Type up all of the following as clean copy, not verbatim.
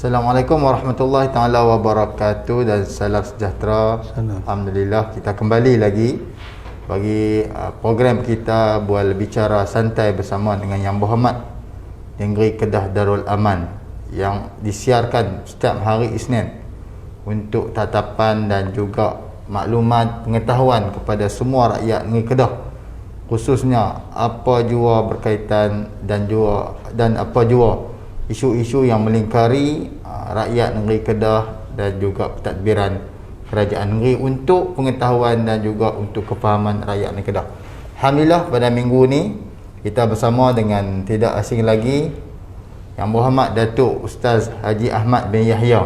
Assalamualaikum warahmatullahi taala wabarakatuh dan salam sejahtera. Alhamdulillah kita kembali lagi bagi program kita Bual Bicara Santai bersama dengan Yang Berhormat Negeri Kedah Darul Aman yang disiarkan setiap hari Isnin untuk tatapan dan juga maklumat pengetahuan kepada semua rakyat negeri Kedah, khususnya apa jua berkaitan dan apa jua isu-isu yang melingkari rakyat negeri Kedah dan juga pentadbiran kerajaan negeri untuk pengetahuan dan juga untuk kefahaman rakyat negeri Kedah. Alhamdulillah pada minggu ni kita bersama dengan tidak asing lagi Yang Berhormat Datuk Ustaz Haji Ahmad bin Yahya,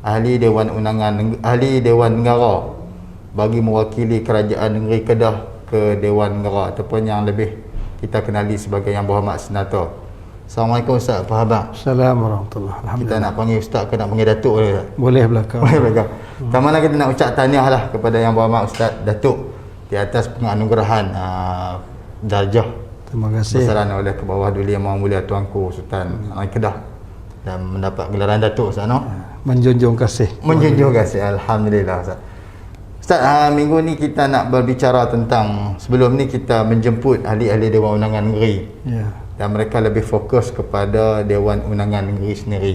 Ahli Dewan Undangan, Ahli Dewan Negara bagi mewakili kerajaan negeri Kedah ke Dewan Negara ataupun yang lebih kita kenali sebagai Yang Berhormat Senator. Assalamualaikum Ustaz, apa khabar? Assalamualaikum warahmatullahi wabarakatuh. Kita nak panggil Ustaz ke nak panggil Datuk boleh tak? Boleh belakang. Boleh belakang. Pertama mana kita nak ucap tahniah lah kepada Yang Berhormat Ustaz Datuk di atas penganugerahan darjah Terima kasih. besaran oleh ke bawah Duli Yang Maha Mulia Tuanku Sultan Kedah dan mendapat gelaran Datuk Ustaz, no? Menjunjung kasih. Menjunjung kasih, alhamdulillah Ustaz. Ustaz, minggu ni kita nak berbicara tentang, sebelum ni kita menjemput ahli-ahli Dewan Undangan Negeri. Ya. Dan mereka lebih fokus kepada Dewan Undangan Negeri sendiri.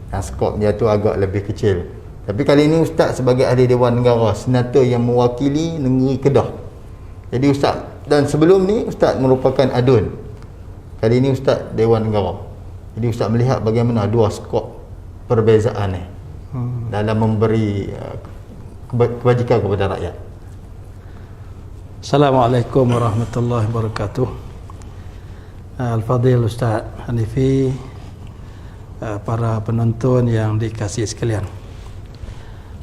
Dan skopnya tu agak lebih kecil. Tapi kali ini Ustaz sebagai ahli Dewan Negara, senator yang mewakili negeri Kedah. Jadi Ustaz, dan sebelum ni Ustaz merupakan adun. Kali ini Ustaz Dewan Negara. Jadi Ustaz melihat bagaimana dua skop perbezaan ni dalam memberi kebajikan kepada rakyat. Assalamualaikum warahmatullahi wabarakatuh. Al-Fadhil Ustaz Hanifi, para penonton yang dikasihi sekalian.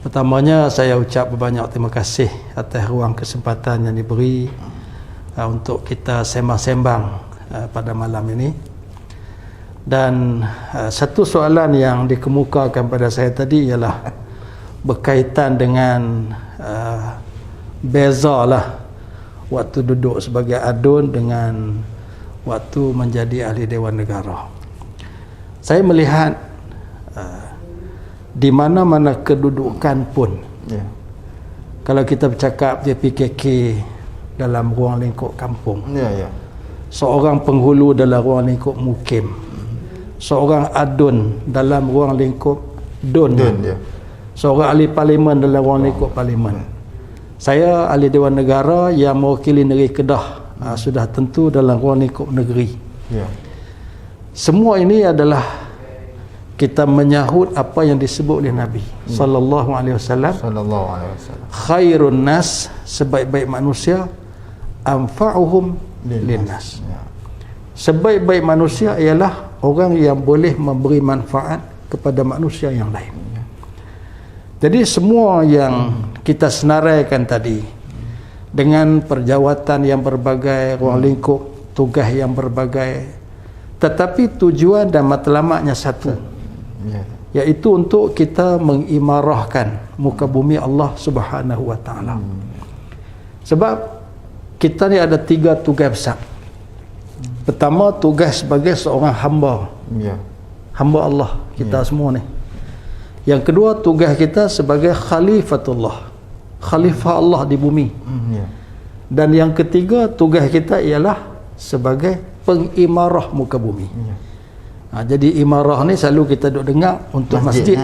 Pertamanya saya ucap banyak terima kasih atas ruang kesempatan yang diberi untuk kita sembang-sembang pada malam ini. Dan satu soalan yang dikemukakan pada saya tadi ialah berkaitan dengan bezalah waktu duduk sebagai adun dengan waktu menjadi ahli Dewan Negara. Saya melihat di mana-mana kedudukan pun, kalau kita bercakap JPKK dalam ruang lingkup kampung, seorang penghulu dalam ruang lingkup mukim, seorang adun dalam ruang lingkup dun, seorang ahli parlimen dalam ruang lingkup parlimen. Saya ahli Dewan Negara yang mewakili negeri Kedah, sudah tentu dalam ruang lingkup negeri. Semua ini adalah kita menyahut apa yang disebut oleh Nabi sallallahu alaihi wasallam. Khairun nas, sebaik-baik manusia, anfa'uhum linnas. Sebaik-baik manusia ialah orang yang boleh memberi manfaat kepada manusia yang lain. Jadi semua yang kita senaraikan tadi dengan perjawatan yang berbagai, ruang lingkup tugas yang berbagai, tetapi tujuan dan matlamatnya satu, iaitu untuk kita mengimarahkan muka bumi Allah Subhanahu wa taala. Sebab kita ni ada tiga tugas besar. Pertama, tugas sebagai seorang hamba, hamba Allah kita semua ni. Yang kedua, tugas kita sebagai khalifatullah, khalifah Allah di bumi. Dan yang ketiga, tugas kita ialah sebagai pengimarah muka bumi. Jadi imarah ni selalu kita duk dengar untuk masjid.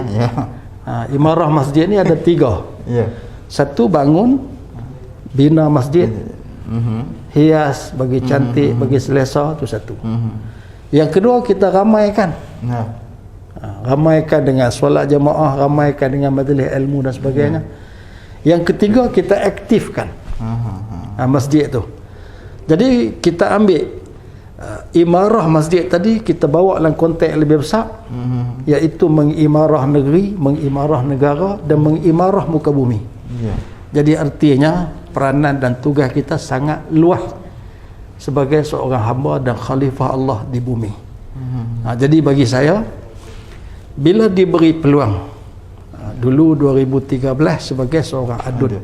Imarah masjid ni ada tiga. Satu, bangun, bina masjid, hias, bagi cantik, bagi selesa, tu satu. Yang kedua, kita ramaikan. Ramaikan dengan solat jemaah, ramaikan dengan majlis ilmu dan sebagainya. Yang ketiga, kita aktifkan masjid tu. Jadi kita ambil imarah masjid tadi, kita bawa dalam konteks lebih besar, iaitu mengimarah negeri, mengimarah negara dan mengimarah muka bumi. Jadi artinya peranan dan tugas kita sangat luas sebagai seorang hamba dan khalifah Allah di bumi. Jadi bagi saya, bila diberi peluang, dulu 2013 sebagai seorang adun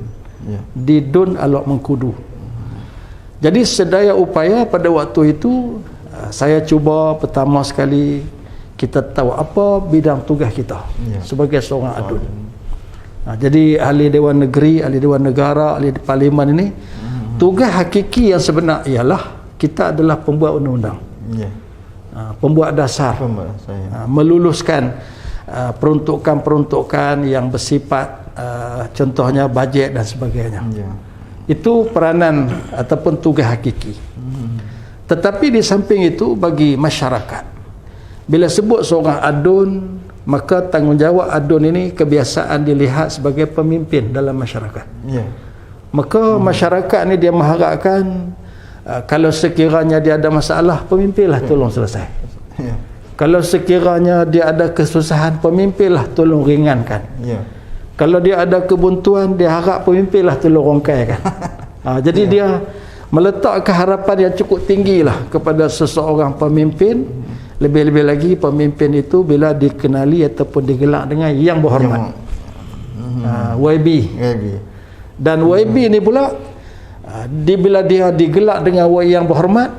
di Dun Alok Mengkudu, jadi sedaya upaya pada waktu itu saya cuba pertama sekali kita tahu apa bidang tugas kita sebagai seorang adun. Jadi ahli Dewan Negeri, ahli Dewan Negara, ahli Parlimen ini tugas hakiki yang sebenar ialah kita adalah pembuat undang-undang, pembuat dasar, meluluskan peruntukan-peruntukan yang bersifat contohnya bajet dan sebagainya. Itu peranan ataupun tugas hakiki. Tetapi di samping itu bagi masyarakat, bila sebut seorang adun, maka tanggungjawab adun ini kebiasaan dilihat sebagai pemimpin dalam masyarakat. Maka masyarakat ni dia mengharapkan kalau sekiranya dia ada masalah, pemimpinlah tolong selesai. Kalau sekiranya dia ada kesusahan, pemimpinlah tolong ringankan. Kalau dia ada kebuntuan, dia harap pemimpinlah tolong rongkaikan. Jadi dia meletakkan harapan yang cukup tinggi lah kepada seseorang pemimpin. Lebih-lebih lagi pemimpin itu bila dikenali ataupun digelar dengan yang berhormat. YB. Dan YB ni pula bila dia digelar dengan yang berhormat,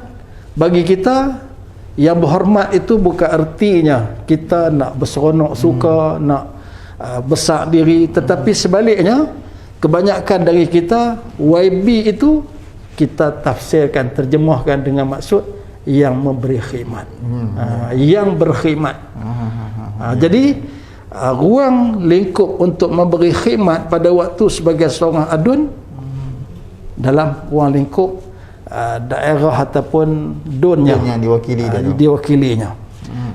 bagi kita yang berhormat itu bukan artinya kita nak berseronok suka, nak besar diri, tetapi sebaliknya kebanyakan dari kita YB itu kita tafsirkan, terjemahkan dengan maksud yang memberi khidmat, yang berkhidmat. Jadi ruang lingkup untuk memberi khidmat pada waktu sebagai seorang adun dalam ruang lingkup daerah ataupun dunnya yang diwakilinya.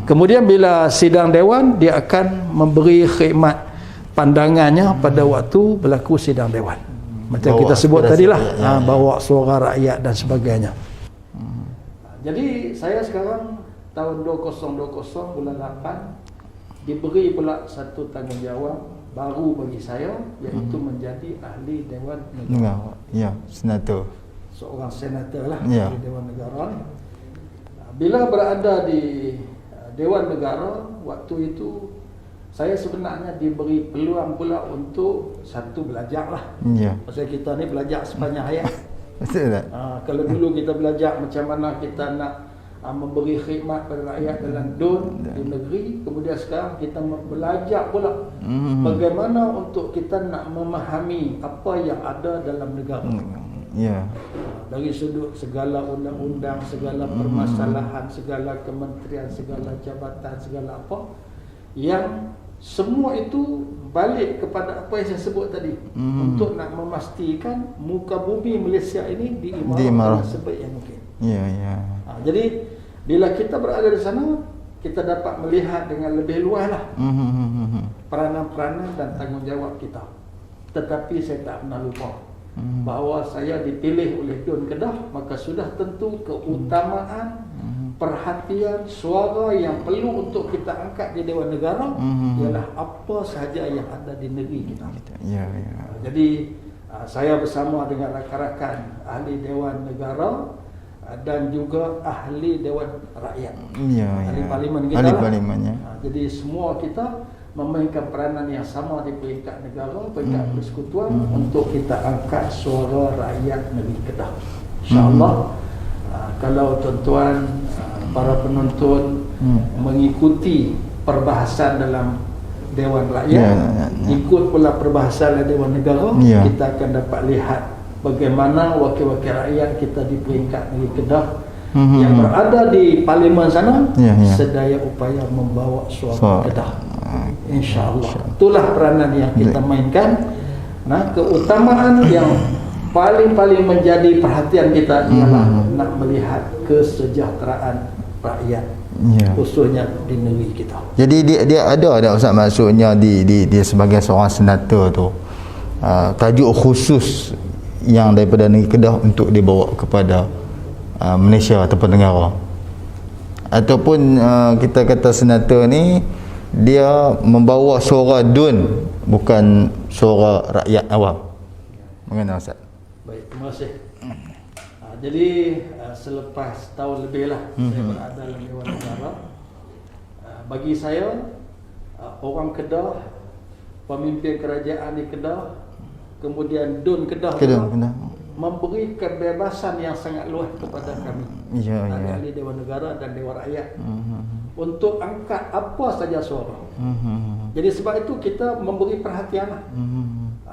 Kemudian bila sidang dewan, dia akan memberi khidmat pandangannya pada waktu berlaku sidang dewan. Macam kita sebut tadilah, bawa suara rakyat dan sebagainya. Jadi saya sekarang tahun 2020 bulan 8 diberi pula satu tanggungjawab baru bagi saya, iaitu menjadi ahli Dewan Negara. Senator. Seorang senator lah di Dewan Negara. Bila berada di Dewan Negara, waktu itu saya sebenarnya diberi peluang pula untuk satu belajar lah. Pasal kita ni belajar sepanjang hayat. Betul tak? Kalau dulu kita belajar macam mana kita nak memberi khidmat pada rakyat dalam dun di negeri, kemudian sekarang kita belajar pula bagaimana untuk kita nak memahami apa yang ada dalam negara. Dari sudut segala undang-undang, segala permasalahan, segala kementerian, segala jabatan, segala apa, yang semua itu balik kepada apa yang saya sebut tadi, untuk nak memastikan muka bumi Malaysia ini diimarahkan sebaik yang mungkin. Jadi bila kita berada di sana, kita dapat melihat dengan lebih luas lah peranan-peranan dan tanggungjawab kita. Tetapi saya tak pernah lupa bahawa saya dipilih oleh Dun Kedah, maka sudah tentu keutamaan perhatian suara yang perlu untuk kita angkat di Dewan Negara ialah apa sahaja yang ada di negeri kita. Jadi saya bersama dengan rakan-rakan ahli Dewan Negara dan juga ahli Dewan Rakyat, ahli Parlimen kita jadi semua kita memainkan peranan yang sama di peringkat negara, peringkat persekutuan untuk kita angkat suara rakyat negeri Kedah. InsyaAllah kalau tuan-tuan para penonton mengikuti perbahasan dalam Dewan Rakyat, ikut pula perbahasan dalam Dewan Negara, kita akan dapat lihat bagaimana wakil-wakil rakyat kita di peringkat negeri Kedah yang berada di Parlimen sana sedaya upaya membawa suara Kedah. InsyaAllah itulah peranan yang kita mainkan. Keutamaan yang paling-paling menjadi perhatian kita ialah nak melihat kesejahteraan rakyat, khususnya di negeri kita. Jadi dia ada Ustaz, maksudnya dia sebagai seorang senator tu tajuk khusus yang daripada negeri Kedah untuk dibawa kepada Malaysia ataupun negara, ataupun kita kata senator ni dia membawa suara dun, bukan suara rakyat awam. Bagaimana Ustaz? Baik, terima kasih. Jadi selepas tahun lebih lah saya berada dalam Dewan Negara, bagi saya orang Kedah, pemimpin kerajaan di Kedah, kemudian Dun Kedah memberi kebebasan yang sangat luas kepada kami, ahli Dewan Negara dan Dewan Rakyat, untuk angkat apa saja suara. Jadi sebab itu kita memberi perhatian lah.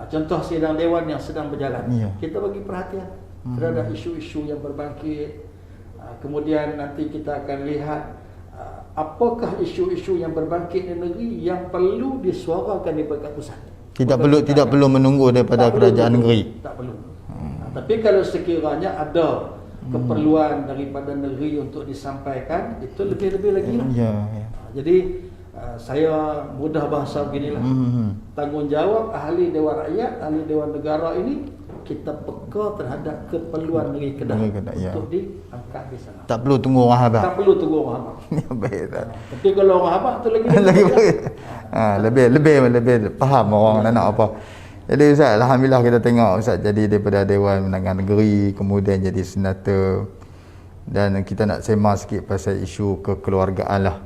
Contoh sidang dewan yang sedang berjalan, kita bagi perhatian terhadap isu-isu yang berbangkit. Kemudian nanti kita akan lihat apakah isu-isu yang berbangkit di negeri yang perlu disuarakan di peringkat pusat. Tidak perlu menunggu daripada kerajaan negeri. Tak perlu. Tapi kalau sekiranya ada keperluan daripada negeri untuk disampaikan, itu lebih-lebih lagi lah. Jadi saya mudah bahasa beginilah. Tanggungjawab ahli Dewan Rakyat, ahli Dewan Negara ini, kita peka terhadap keperluan negeri Kedah untuk diangkat di sana. Tak perlu tunggu orang habaq. Tak perlu tunggu orang habaq. Baik tak. Tapi kalau orang habaq tu lagi lebih faham orang nak apa. Jadi Ustaz, alhamdulillah kita tengok Ustaz jadi daripada Dewan Menangan Negeri, kemudian jadi senator, dan kita nak sembang sikit pasal isu kekeluargaan lah.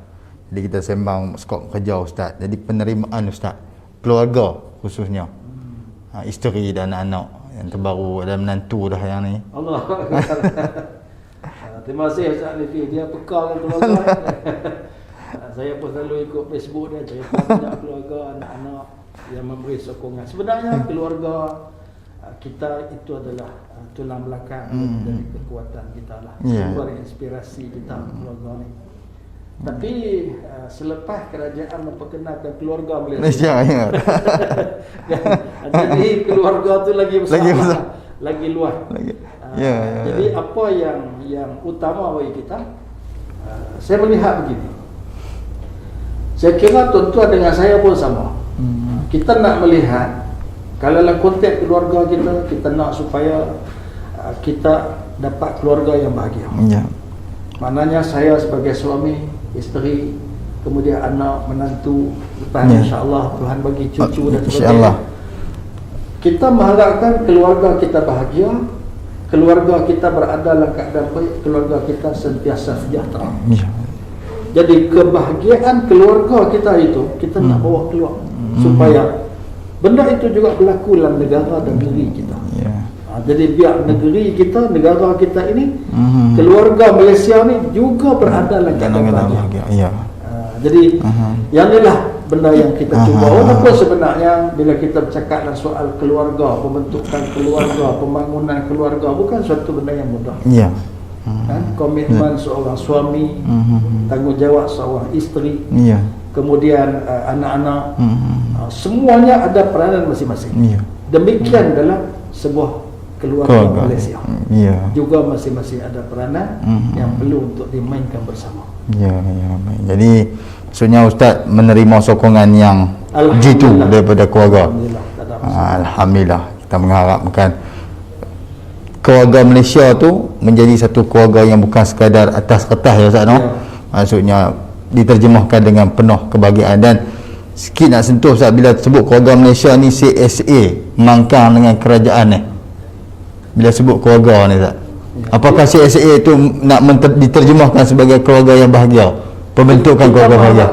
Jadi kita sembang skop kerja Ustaz. Jadi penerimaan Ustaz, keluarga khususnya, isteri dan anak yang terbaru, ada menantu dah yang ni. Allah. Terima kasih Ustaz Alifi, dia peka dengan keluarga. Saya pun selalu ikut Facebook dia, cerita banyak keluarga, anak-anak yang memberi sokongan. Sebenarnya keluarga kita itu adalah tulang belakang dari kekuatan kita lah. Sumber inspirasi kita keluarga ni. Tapi selepas kerajaan memperkenalkan keluarga Malaysia, jadi keluarga tu lagi besar, lagi luas. Jadi apa yang utama bagi kita, saya melihat begini. Saya kira tuan-tuan dengan saya pun sama. Kita nak melihat, kalau dalam konteks keluarga kita nak supaya kita dapat keluarga yang bahagia. Maknanya saya sebagai suami, isteri, kemudian anak, menantu, lepas insya-Allah Tuhan bagi cucu dan sebagainya. Kita mengharapkan keluarga kita bahagia, keluarga kita berada dalam keadaan baik, keluarga kita sentiasa sejahtera. Jadi kebahagiaan keluarga kita itu kita nak bawa keluar supaya benda itu juga berlaku dalam negara dan negeri kita. Jadi biar negeri kita, negara kita ini, keluarga Malaysia ni juga berada dalam keadaan bahagia. Jadi yang inilah benda yang kita cuba. Walaupun sebenarnya bila kita bercakap dalam soal keluarga, pembentukan keluarga, pembangunan keluarga, bukan suatu benda yang mudah. Komitmen seorang suami, tanggungjawab seorang isteri, kemudian anak-anak, semuanya ada peranan masing-masing. Demikian dalam sebuah keluarga Malaysia. Juga masing-masing ada peranan yang perlu untuk dimainkan bersama. Jadi maksudnya Ustaz menerima sokongan yang jitu daripada keluarga. Alhamdulillah. Kita mengharapkan keluarga Malaysia tu menjadi satu keluarga yang bukan sekadar atas kertas ya Ustaz, maksudnya diterjemahkan dengan penuh kebahagiaan. Dan sikit nak sentuh Ustaz, bila sebut keluarga Malaysia ni CSA mangkang dengan kerajaan ni, bila sebut keluarga ni Ustaz, apakah CSA itu nak diterjemahkan sebagai keluarga yang bahagia, pembentukan keluarga bahagia?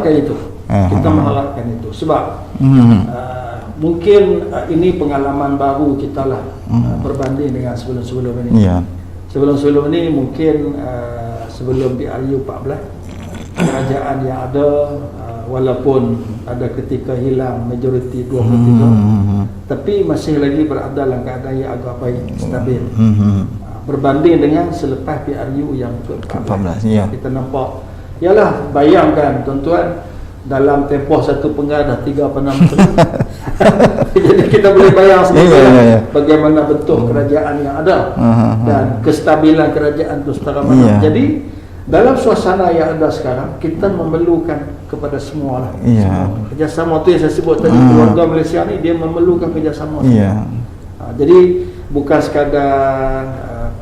Kita mengharapkan itu sebab mungkin ini pengalaman baru kita lah berbanding dengan sebelum-sebelum ini. Sebelum-sebelum ini mungkin sebelum PRU 14 kerajaan yang ada, walaupun ada ketika hilang majoriti 23, tapi masih lagi berada dalam keadaan yang agak baik, stabil. Berbanding dengan selepas PRU yang ke-14, kita nampak, yalah, bayangkan tuan-tuan, dalam tempoh satu penggal dah 3 menteri. Jadi kita boleh bayang sendiri bagaimana bentuk kerajaan yang ada dan kestabilan kerajaan itu secara mana. Jadi dalam suasana yang ada sekarang, kita memerlukan kepada semua lah. Kerjasama tu yang saya sebut tadi, keluarga Malaysia ni dia memerlukan kerjasama. Jadi bukan sekadar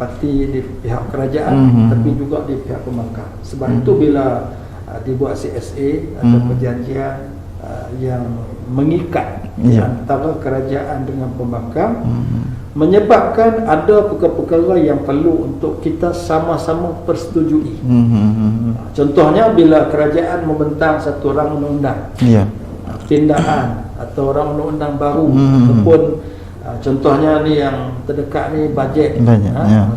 parti di pihak kerajaan, tapi juga di pihak pembangkang. Sebab itu bila dibuat CSA, ada perjanjian yang mengikat antara kerajaan dengan pembangkang, menyebabkan ada perkara-perkara yang perlu untuk kita sama-sama persetujui. Contohnya bila kerajaan membentang satu rang undang-undang, pindaan atau rang undang-undang baru, ataupun contohnya ni yang terdekat ni bajet.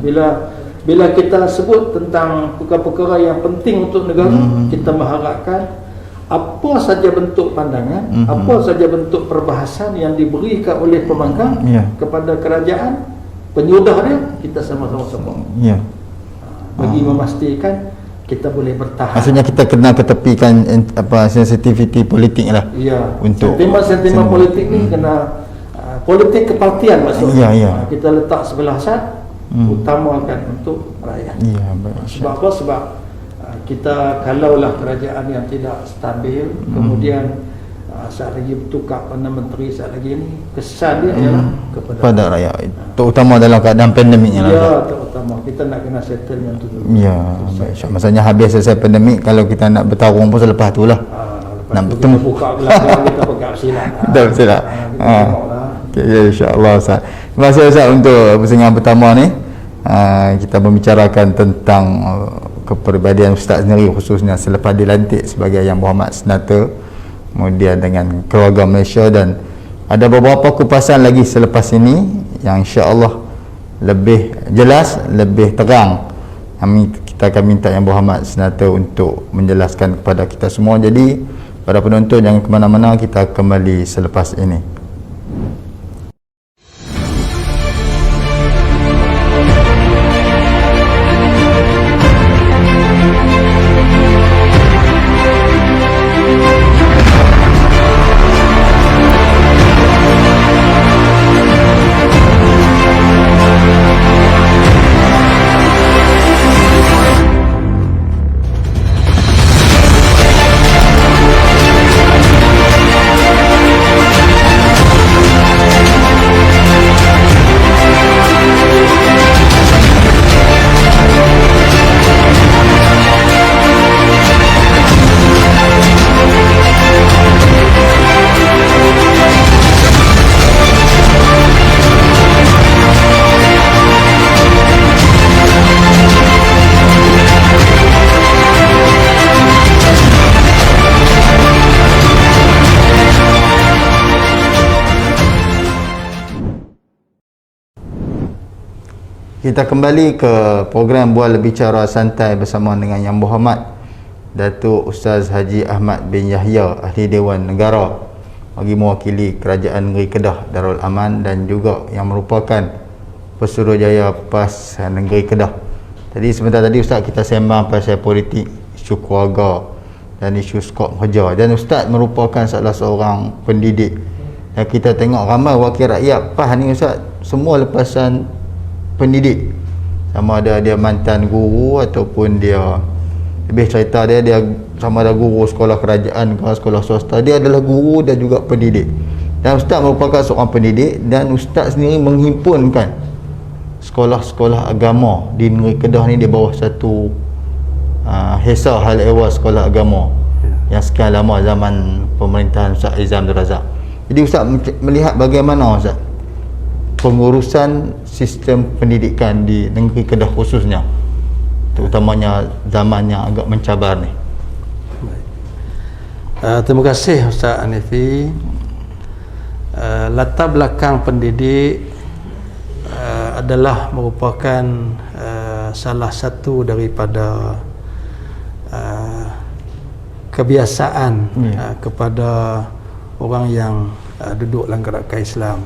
Bila bila kita sebut tentang perkara-perkara yang penting untuk negara, kita mengharapkan apa saja bentuk pandangan, apa saja bentuk perbahasan yang diberikan oleh pembangkang kepada kerajaan, penyudah dia, kita sama-sama sokong. Bagi memastikan kita boleh bertahan. Maksudnya kita kena ketepikan sensitiviti politik lah. Ya. Untuk sentimen politik ni kena politik kepartian maksudnya. Kita letak sebelah sat, utamakan untuk rakyat. Sebab apa? Sebab kita kalaulah kerajaan yang tidak stabil, kemudian saat lagi bertukar Perdana Menteri, saat lagi ni kesan dia ialah kepada rakyat, terutama dalam keadaan pandemik ni lah. Ya, terutama kita nak kena settle yang tu dulu. Ya, baik. Maksudnya habis selesai pandemik, kalau kita nak bertarung pun selepas tu lah. Lepas tu kita buka belakang, kita pegang silat. Betul silat. Okay, ya, insyaAllah Ustaz. Terima kasih Ustaz untuk persingan pertama ni. Kita membicarakan tentang kepribadian Ustaz sendiri, khususnya selepas dilantik sebagai Yang Berhormat Senator, kemudian dengan keluarga Malaysia, dan ada beberapa kupasan lagi selepas ini yang insya-Allah lebih jelas, lebih terang. Kita akan minta Yang Berhormat Senator untuk menjelaskan kepada kita semua. Jadi para penonton jangan ke mana-mana, kita kembali selepas ini. Kita kembali ke program Bual Bicara Santai bersama dengan Yang Berhormat Datuk Ustaz Haji Ahmad bin Yahya, Ahli Dewan Negara bagi mewakili Kerajaan Negeri Kedah Darul Aman, dan juga yang merupakan Pesuruhjaya PAS Negeri Kedah. Jadi sebentar tadi Ustaz kita sembang pasal politik, isu keluarga dan isu skop kerja, dan Ustaz merupakan salah seorang pendidik, dan kita tengok ramai wakil rakyat PAS ni Ustaz semua lepasan pendidik, sama ada dia mantan guru ataupun dia lebih cerita dia sama ada guru sekolah kerajaan ke sekolah swasta, dia adalah guru dan juga pendidik. Dan Ustaz merupakan seorang pendidik, dan Ustaz sendiri menghimpunkan sekolah-sekolah agama di negeri Kedah ni di bawah satu Hesa Hal Ehwal Sekolah Agama yang sekian lama zaman pemerintahan Ustaz Izam Abdul Razak. Jadi Ustaz melihat bagaimana Ustaz pengurusan sistem pendidikan di negeri Kedah khususnya, terutamanya zaman yang agak mencabar ni. Terima kasih Ustaz Hanifi. Latar belakang pendidik adalah merupakan salah satu daripada kebiasaan kepada orang yang duduk dalam gerakan Islam.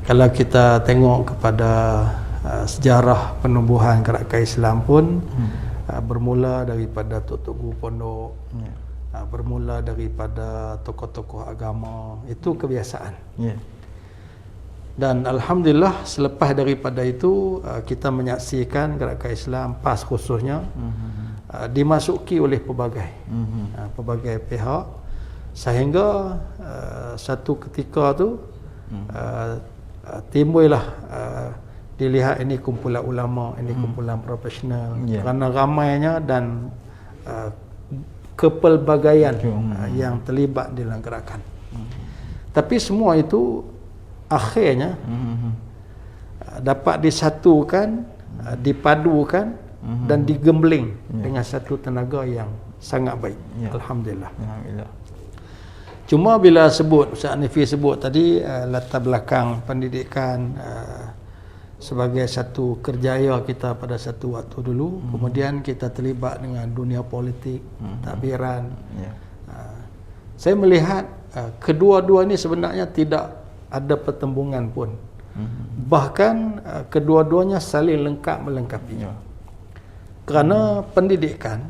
Kalau kita tengok kepada sejarah penubuhan gerakan Islam pun bermula daripada tok-tok guru pondok, bermula daripada tokoh-tokoh agama, itu kebiasaan. Dan Alhamdulillah selepas daripada itu kita menyaksikan gerakan Islam PAS khususnya dimasuki oleh pelbagai pihak, sehingga satu ketika tu timbullah dilihat ini kumpulan ulama, ini kumpulan profesional, kerana ramainya dan kepelbagaian yang terlibat dalam gerakan. Tapi semua itu akhirnya dapat disatukan, dipadukan dan digembling dengan satu tenaga yang sangat baik. Alhamdulillah. Cuma bila sebut Ustaz Hanifi sebut tadi latar belakang pendidikan sebagai satu kerjaya kita pada satu waktu dulu. Kemudian kita terlibat dengan dunia politik, takbiran. Saya melihat kedua-dua ini sebenarnya tidak ada pertembungan pun. Bahkan kedua-duanya saling lengkap melengkapi. Kerana pendidikan,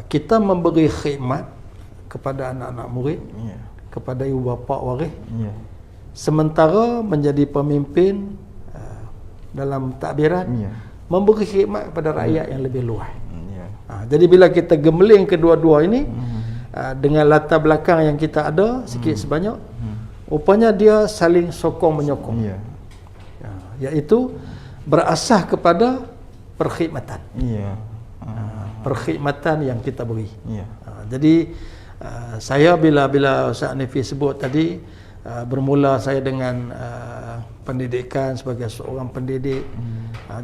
kita memberi khidmat kepada anak-anak murid, kepada ibu bapa waris, sementara menjadi pemimpin dalam takbiran, memberi khidmat kepada rakyat yang lebih luas. Jadi bila kita gemeling kedua-dua ini, dengan latar belakang yang kita ada sikit sebanyak, rupanya dia saling sokong menyokong, iaitu berasas kepada perkhidmatan, perkhidmatan yang kita beri. Jadi saya bila Ustaz Hanifi sebut tadi, bermula saya dengan pendidikan sebagai seorang pendidik.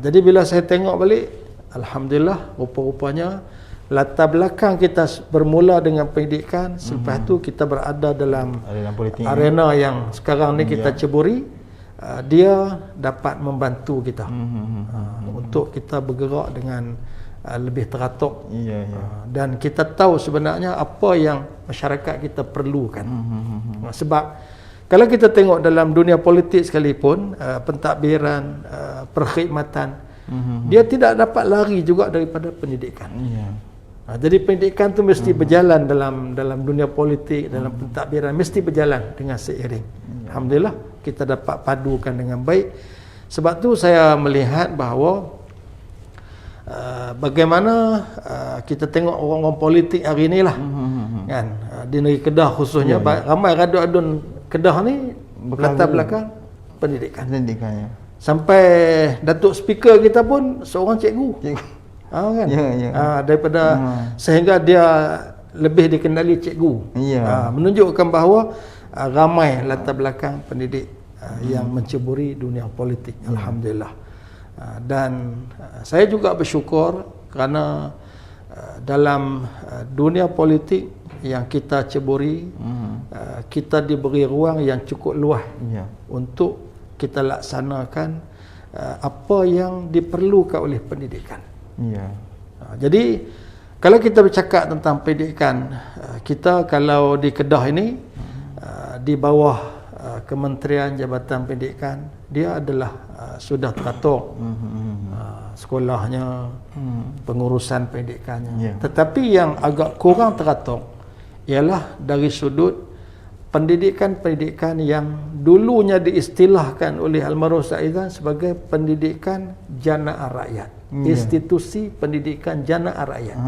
Jadi bila saya tengok balik, alhamdulillah, rupa-rupanya latar belakang kita bermula dengan pendidikan, selepas tu kita berada dalam arena yang sekarang ni kita ceburi, dia dapat membantu kita untuk kita bergerak dengan lebih teratur, dan kita tahu sebenarnya apa yang masyarakat kita perlukan. Sebab kalau kita tengok dalam dunia politik sekalipun, pentadbiran, perkhidmatan, dia tidak dapat lari juga daripada pendidikan. Jadi pendidikan tu mesti berjalan dalam dunia politik, dalam pentadbiran, mesti berjalan dengan seiring. Alhamdulillah kita dapat padukan dengan baik. Sebab tu saya melihat bahawa bagaimana kita tengok orang-orang politik hari inilah, kan, di negeri Kedah khususnya, ramai radun-radun Kedah ni latar belakang pendidikan. Sampai Datuk Speaker kita pun seorang cikgu. Kan? Daripada sehingga dia lebih dikenali cikgu. Menunjukkan bahawa ramai latar belakang pendidik yang menceburi dunia politik. Alhamdulillah. Dan saya juga bersyukur kerana dalam dunia politik yang kita ceburi, kita diberi ruang yang cukup luas untuk kita laksanakan apa yang diperlukan oleh pendidikan. Jadi kalau kita bercakap tentang pendidikan, kita kalau di Kedah ini, di bawah Kementerian Jabatan Pendidikan, dia adalah sudah teratur sekolahnya, pengurusan pendidikannya. Tetapi yang agak kurang teratur ialah dari sudut pendidikan-pendidikan yang dulunya diistilahkan oleh almarhum Ustaz Izan sebagai pendidikan janaan rakyat. Institusi pendidikan janaan rakyat.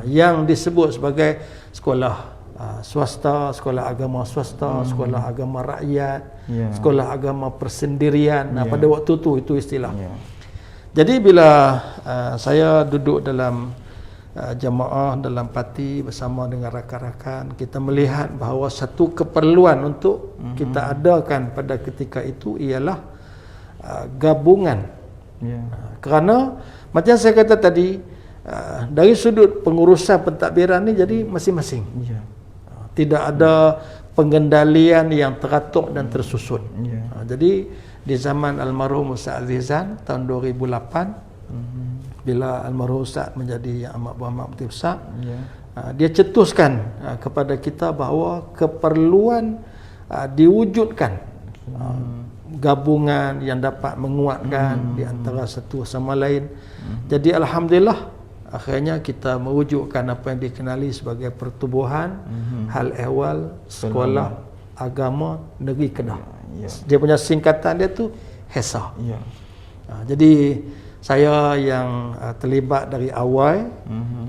Yang disebut sebagai sekolah swasta, sekolah agama swasta, sekolah agama rakyat, sekolah agama persendirian. Pada waktu itu istilah. Jadi bila saya duduk dalam jamaah, dalam parti bersama dengan rakan-rakan, kita melihat bahawa satu keperluan untuk kita adakan pada ketika itu ialah gabungan. Kerana macam saya kata tadi, dari sudut pengurusan pentadbiran ni jadi masing-masing. Tidak ada pengendalian yang teratur dan tersusun. Jadi di zaman almarhum Ustaz Azizan tahun 2008, bila almarhum Ustaz menjadi Yang Amat Berhormat Mufti Besar, dia cetuskan kepada kita bahawa keperluan diwujudkan gabungan yang dapat menguatkan di antara satu sama lain. Jadi alhamdulillah akhirnya kita mewujudkan apa yang dikenali sebagai pertubuhan hal ehwal sekolah agama negeri Kedah. Dia punya singkatan dia tu HESA. Jadi saya yang terlibat dari awal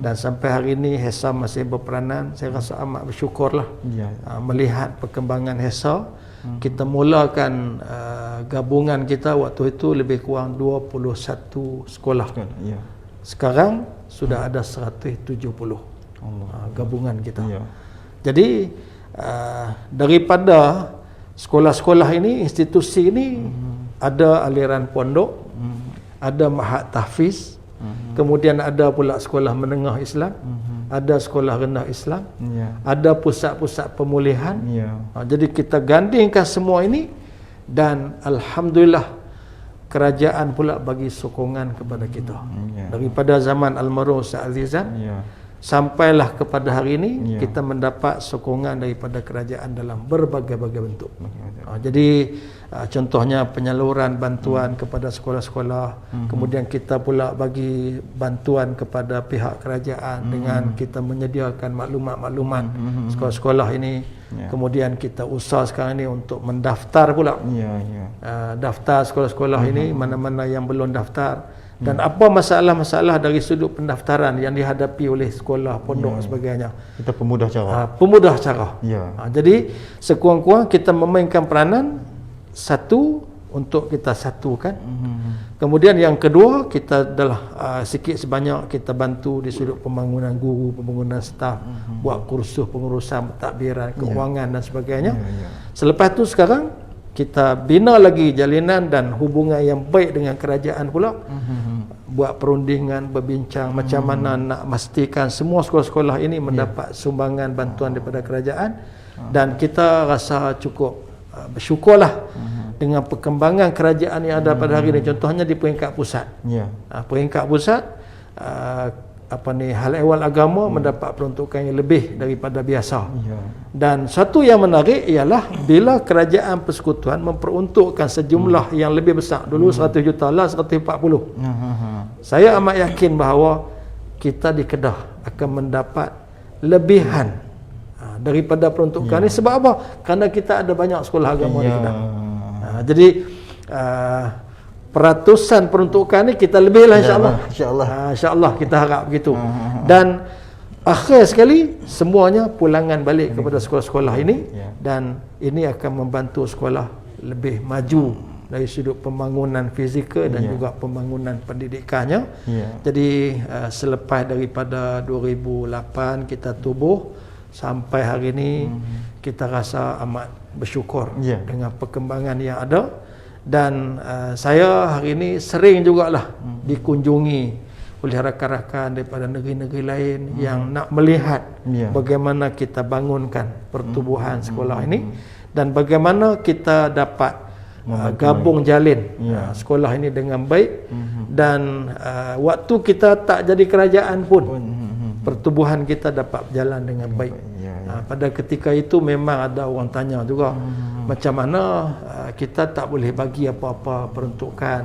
dan sampai hari ini HESA masih berperanan. Saya rasa amat bersyukurlah melihat perkembangan HESA. Kita mulakan gabungan kita waktu itu lebih kurang 21 sekolah. Sekarang sudah ada 170 gabungan kita. Jadi daripada sekolah-sekolah ini, institusi ini, ada aliran pondok, ada mahat tahfiz, kemudian ada pula sekolah menengah Islam, ada sekolah rendah Islam, ada pusat-pusat pemulihan. Jadi kita gandingkan semua ini dan alhamdulillah kerajaan pula bagi sokongan kepada kita. Daripada zaman almarhum Ustaz Azizan sampailah kepada hari ini kita mendapat sokongan daripada kerajaan dalam berbagai-bagai bentuk. Jadi contohnya penyaluran bantuan kepada sekolah-sekolah, kemudian kita pula bagi bantuan kepada pihak kerajaan dengan kita menyediakan maklumat-maklumat sekolah-sekolah ini. Kemudian kita usaha sekarang ini untuk mendaftar pula. Daftar sekolah-sekolah ini, mana-mana yang belum daftar. Dan apa masalah-masalah dari sudut pendaftaran yang dihadapi oleh sekolah, pondok sebagainya. Kita pemudah cara. Pemudah cara. Jadi sekurang-kurang kita memainkan peranan satu untuk kita satukan. Kemudian yang kedua, kita adalah sikit sebanyak kita bantu di sudut pembangunan guru, pembangunan staf, buat kursus pengurusan pentadbiran, keuangan dan sebagainya. Selepas itu sekarang kita bina lagi jalinan dan hubungan yang baik dengan kerajaan pula. Buat perundingan, berbincang macam mana nak memastikan semua sekolah-sekolah ini mendapat sumbangan bantuan daripada kerajaan. Dan kita rasa cukup bersyukurlah dengan perkembangan kerajaan yang ada pada hari ini. Contohnya di peringkat pusat. Peringkat pusat hal ehwal agama mendapat peruntukan yang lebih daripada biasa. Dan satu yang menarik ialah bila kerajaan persekutuan memperuntukkan sejumlah yang lebih besar. Dulu 100 juta lah 140. Saya amat yakin bahawa kita di Kedah akan mendapat lebihan daripada peruntukan ini. Sebab apa? Kerana kita ada banyak sekolah agama di Kedah. Jadi peratusan peruntukan ni kita lebih lah, insya-Allah. Insya-Allah kita harap begitu. Dan akhir sekali semuanya pulangan balik kepada sekolah-sekolah ini, dan ini akan membantu sekolah lebih maju dari sudut pembangunan fizikal dan juga pembangunan pendidikannya. Jadi selepas daripada 2008 kita tubuh sampai hari ini, kita rasa amat bersyukur dengan perkembangan yang ada. Dan saya hari ini sering jugalah dikunjungi oleh rakan-rakan daripada negeri-negeri lain yang nak melihat bagaimana kita bangunkan pertubuhan sekolah ini dan bagaimana kita dapat gabung jalin sekolah ini dengan baik. Dan waktu kita tak jadi kerajaan pun pertubuhan kita dapat berjalan dengan baik. Pada ketika itu memang ada orang tanya juga macam mana kita tak boleh bagi apa-apa peruntukan.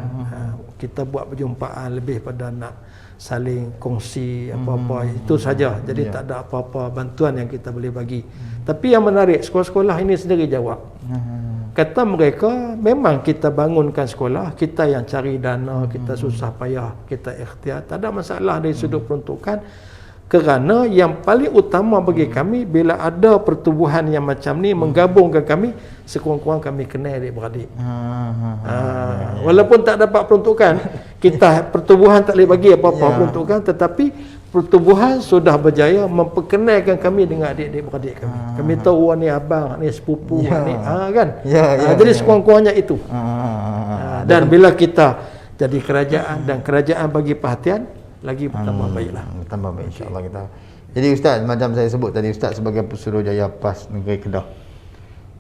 Kita buat perjumpaan lebih pada nak saling kongsi apa-apa itu saja. Jadi tak ada apa-apa bantuan yang kita boleh bagi. Tapi yang menarik, sekolah-sekolah ini sendiri jawab. Kata mereka, memang kita bangunkan sekolah, kita yang cari dana, kita susah payah, kita ikhtiar, tak ada masalah dari sudut peruntukan. Kerana yang paling utama bagi kami, bila ada pertubuhan yang macam ni menggabungkan kami, sekurang-kurang kami kenal adik-beradik. Walaupun tak dapat peruntukan, kita pertubuhan tak boleh bagi apa-apa peruntukan, tetapi pertubuhan sudah berjaya memperkenalkan kami dengan adik-adik kami. Kami tahu ni abang, ni sepupu, ni kan. Jadi sekurang-kurangnya itu. Dan bila kita jadi kerajaan dan kerajaan bagi perhatian, lagi bertambah baiklah. Tambah baik, insya-Allah kita. Jadi Ustaz, macam saya sebut tadi, Ustaz sebagai Pesuruhjaya PAS Negeri Kedah.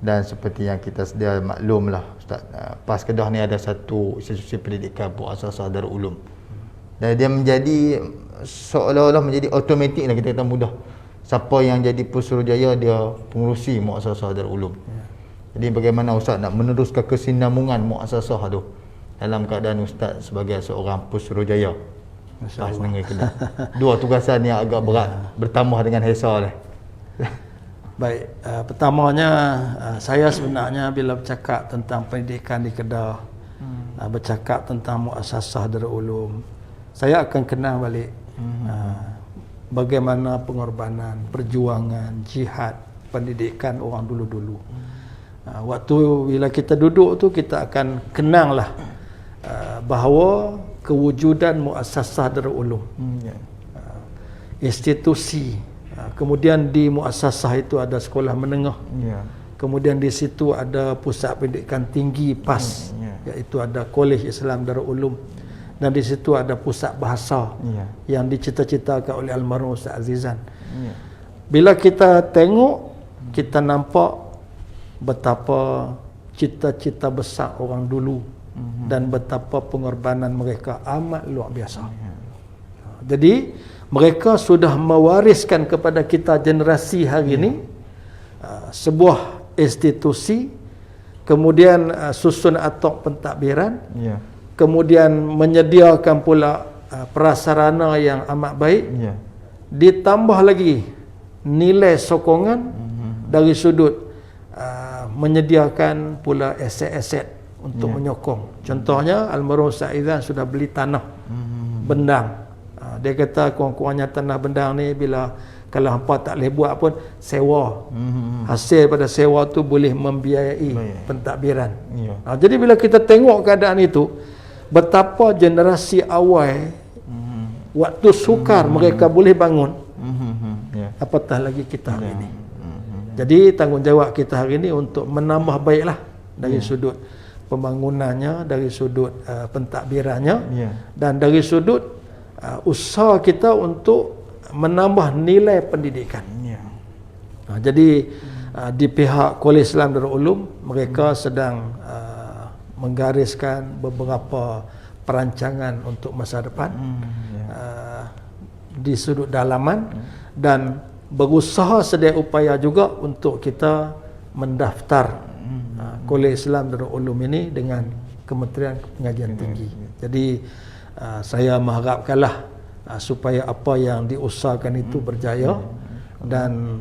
Dan seperti yang kita sedia maklumlah Ustaz, PAS Kedah ni ada satu institusi pendidikan Muassasah Darul Ulum. Dan dia menjadi seolah-olah menjadi automatik lah, kita kata mudah. Siapa yang jadi Pesuruhjaya, dia pengurusi Muassasah Darul Ulum. Jadi bagaimana Ustaz nak meneruskan kesinambungan Muassasah tu dalam keadaan Ustaz sebagai seorang Pesuruhjaya PAS Negeri Kedah. Dua tugasan yang agak berat bertambah dengan Hesa lah. Baik, pertamanya saya sebenarnya bila bercakap tentang pendidikan di Kedah, bercakap tentang Muassasah Darul Ulum, saya akan kenal balik bagaimana pengorbanan, perjuangan, jihad pendidikan orang dulu-dulu. Waktu bila kita duduk tu, kita akan kenanglah bahawa kewujudan Muassasah Darul Ulum, institusi. Kemudian di Muassasah itu ada sekolah menengah. Kemudian di situ ada pusat pendidikan tinggi PAS, iaitu ada Kolej Islam Darul Ulum. Dan di situ ada pusat bahasa yang dicita-citakan oleh almarhum Ustaz Azizan. Bila kita tengok, kita nampak betapa cita-cita besar orang dulu dan betapa pengorbanan mereka amat luar biasa. Jadi mereka sudah mewariskan kepada kita generasi hari ini sebuah institusi, kemudian susun atok pentadbiran, kemudian menyediakan pula prasarana yang amat baik, ditambah lagi nilai sokongan dari sudut menyediakan pula aset-aset untuk menyokong. Contohnya almarhum Ustaz Izan sudah beli tanah Bendang. Dia kata kurang-kurangnya tanah Bendang ni bila kalau hampa tak boleh buat pun sewa. Hasil pada sewa tu boleh membiayai pentadbiran. Jadi bila kita tengok keadaan itu, betapa generasi awal waktu sukar mereka boleh bangun, apatah lagi kita hari ini. Jadi tanggungjawab kita hari ini untuk menambah baiklah dari sudut pembangunannya, dari sudut pentadbirannya, dan dari sudut usaha kita untuk menambah nilai pendidikan. Jadi di pihak Kolej Islam Darul Ulum, mereka sedang menggariskan beberapa perancangan untuk masa depan di sudut dalaman, dan berusaha sedia upaya juga untuk kita mendaftar Kolej Islam Darul Ulum ini dengan Kementerian Pengajian Tinggi. Jadi saya mengharapkanlah supaya apa yang diusahakan itu berjaya, dan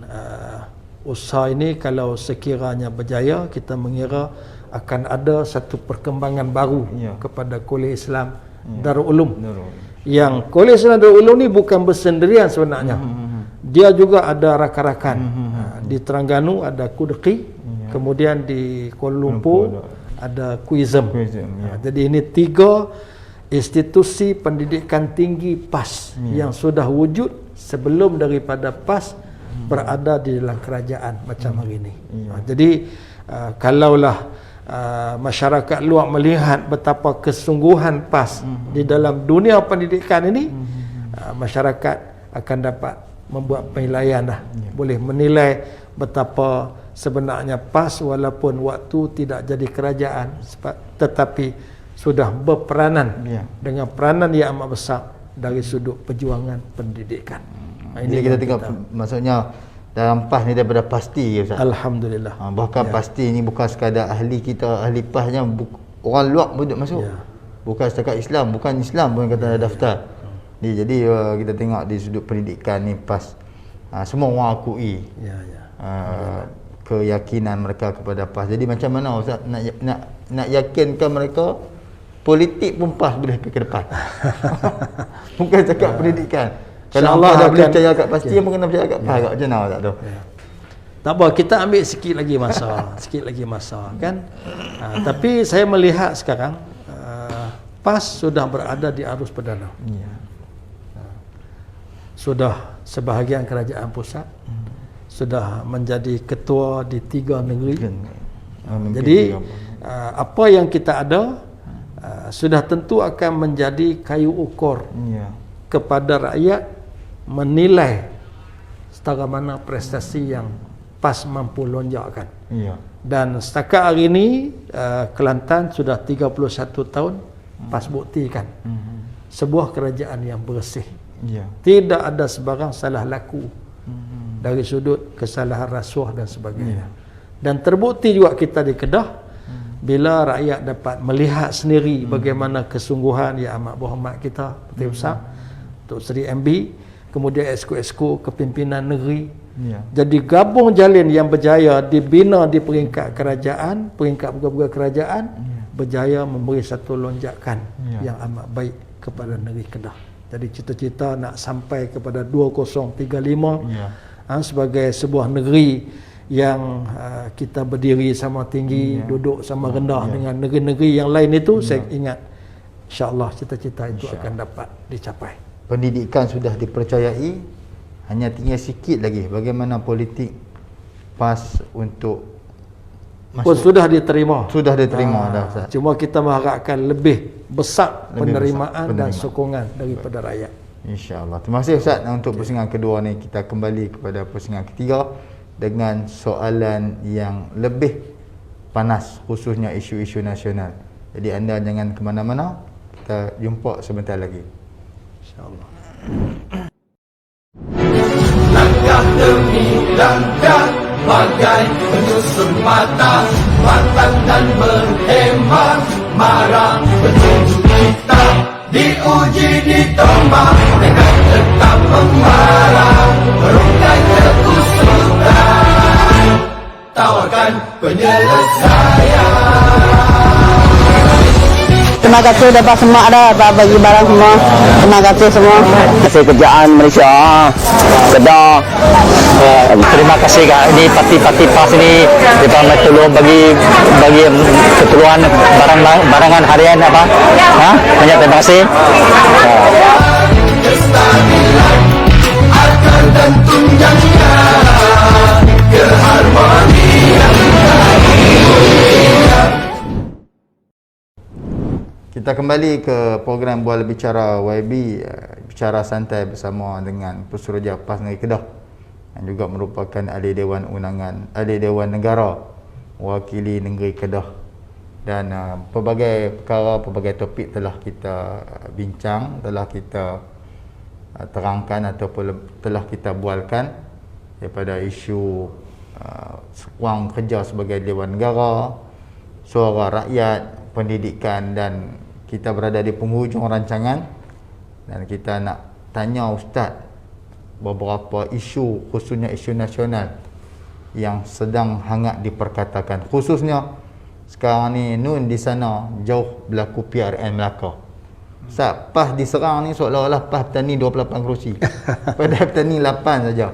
usaha ini kalau sekiranya berjaya, kita mengira akan ada satu perkembangan baru kepada Kolej Islam Darul Ulum. Yang Kolej Islam Darul Ulum ni bukan bersendirian sebenarnya. Dia juga ada rakan-rakan. Di Terengganu ada Kudeki, kemudian di Kuala Lumpur ada Kuizem. Jadi ini 3 institusi pendidikan tinggi PAS yang sudah wujud sebelum daripada PAS berada di dalam kerajaan macam hari ini. Jadi kalaulah masyarakat luar melihat betapa kesungguhan PAS di dalam dunia pendidikan ini, masyarakat akan dapat membuat penilaian dah. Boleh menilai betapa sebenarnya PAS walaupun waktu tidak jadi kerajaan, tetapi sudah berperanan dengan peranan yang amat besar dari sudut perjuangan pendidikan. Ini kita tengok maksudnya dalam PAS ni daripada pasti ya Ustaz. Alhamdulillah. Bahkan pasti ni bukan sekadar ahli kita, ahli PASnya orang luar pun masuk. Bukan setakat Islam, bukan Islam pun kata daftar. Jadi kita tengok di sudut pendidikan ni PAS, semua orang akui keyakinan mereka kepada PAS. Jadi macam mana Ustaz nak yakinkan mereka politik pun PAS boleh pergi ke depan. Bukan cakap pendidikan. Kalau Allah dah boleh percaya kat pasti, yang kena percaya kat PAS macam mana tak tahu. Tak apa, kita ambil sikit lagi masa, sikit lagi masa kan. Tapi saya melihat sekarang PAS sudah berada di arus perdana. Sudah sebahagian kerajaan pusat, sudah menjadi ketua di 3 negeri. Jadi apa yang kita ada sudah tentu akan menjadi kayu ukur kepada rakyat menilai setara mana prestasi yang PAS mampu lonjakkan. Dan setakat hari ini Kelantan sudah 31 tahun PAS buktikan sebuah kerajaan yang bersih. Tidak ada sebarang salah laku dari sudut kesalahan rasuah dan sebagainya. Dan terbukti juga kita di Kedah, bila rakyat dapat melihat sendiri bagaimana kesungguhan yang amat berhormat kita Puteri Besar Tok Seri MB, kemudian esko-esko kepimpinan negeri, jadi gabung jalin yang berjaya dibina di peringkat kerajaan, peringkat pegawai kerajaan, berjaya memberi satu lonjakan yang amat baik kepada negeri Kedah. Jadi cita-cita nak sampai kepada 2035 sebagai sebuah negeri yang kita berdiri sama tinggi, duduk sama rendah dengan negeri-negeri yang lain itu, saya ingat insya-Allah cita-cita itu akan dapat dicapai. Pendidikan sudah dipercayai, hanya tinggal sikit lagi bagaimana politik PAS untuk masuk. Sudah diterima. Sudah diterima dah Ustaz. Cuma kita mengharapkan lebih besar penerimaan dan sokongan daripada rakyat. InsyaAllah. Terima kasih Ustaz untuk pusingan kedua ni. Kita kembali kepada pusingan ketiga dengan soalan yang lebih panas, khususnya isu-isu nasional. Jadi anda jangan ke mana-mana. Kita jumpa sebentar lagi. InsyaAllah. Langkah demi langkah bagai penyusun mata, matang dan berhemat, marah petunjuk kita diuji ditombak dengan tetap memarah, merungkai keusutan, tawarkan penyelesaian. Terima kasih dapat semua ada bagi barang semua. Terima kasih semua. Kasih kerjaan Malaysia, Kedah. Terima kasih kak. Ini parti-parti PAS ini kita tolong bagi keperluan barangan harian apa? Banyak terima kasih. Kestabilan akar dan tunjangnya, keharmonian. Kita kembali ke program Bual Bicara YB, bicara santai bersama dengan Pesuruhjaya PAS Negeri Kedah yang juga merupakan ahli Dewan Undangan, ahli Dewan Negara mewakili Negeri Kedah. Dan pelbagai perkara, pelbagai topik telah kita bincang, telah kita terangkan ataupun telah kita bualkan, daripada isu ruang kerja sebagai Dewan Negara, suara rakyat, pendidikan, dan kita berada di penghujung rancangan dan kita nak tanya Ustaz beberapa isu, khususnya isu nasional yang sedang hangat diperkatakan, khususnya sekarang ni Nun di sana jauh berlaku PRN Melaka. Ustaz, PAS diserang ni seolah-olah PAS petani 28 kerusi padahal petani 8 saja,